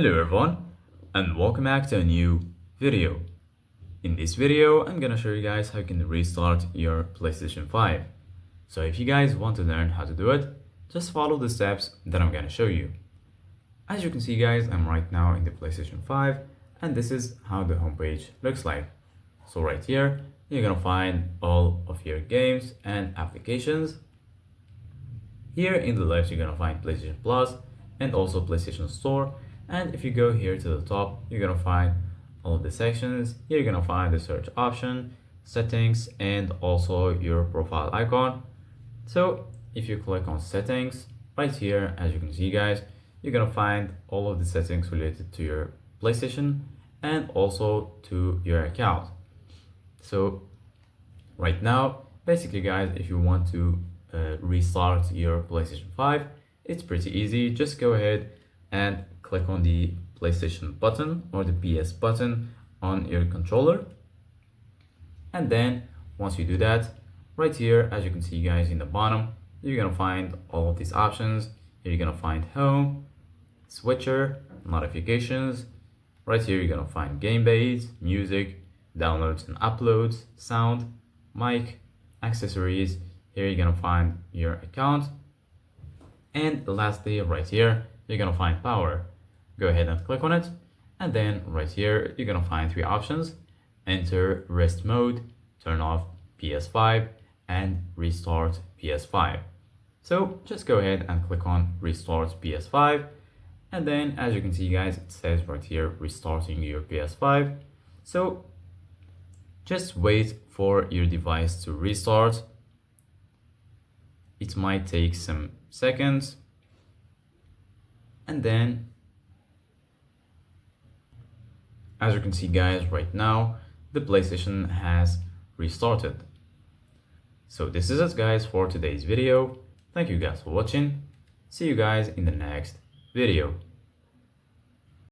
Hello everyone and welcome back to a new video. In this video, I'm gonna show you guys how you can restart your PlayStation 5. So if you guys want to learn how to do it, just follow the steps that I'm gonna show you. As you can see guys, I'm right now in the PlayStation 5 and this is how the homepage looks like. So right here, you're gonna find all of your games and applications. Here in the left, you're gonna find PlayStation Plus and also PlayStation Store. And if you go here to the top, you're gonna find all of the sections. Here you're gonna find the search option, settings, and also your profile icon. So if you click on settings, right here, as you can see guys, you're gonna find all of the settings related to your PlayStation and also to your account. So right now, basically guys, if you want to restart your PlayStation 5, it's pretty easy. Just go ahead and click on the PlayStation button or the PS button on your controller. And then once you do that, right here, as you can see guys in the bottom, you're gonna find all of these options. Here you're gonna find home, switcher, notifications. Right here you're gonna find game base, music, downloads and uploads, sound, mic, accessories. Here you're gonna find your account. And lastly, right here, you're gonna find power. Go ahead and click on it. And then right here, you're gonna find three options: enter rest mode, turn off PS5, and restart PS5. So just go ahead and click on restart PS5. And then as you can see guys, it says right here, restarting your PS5. So just wait for your device to restart. It might take some seconds. And then, as you can see guys, right now, the PlayStation has restarted. So this is it guys for today's video. Thank you guys for watching. See you guys in the next video.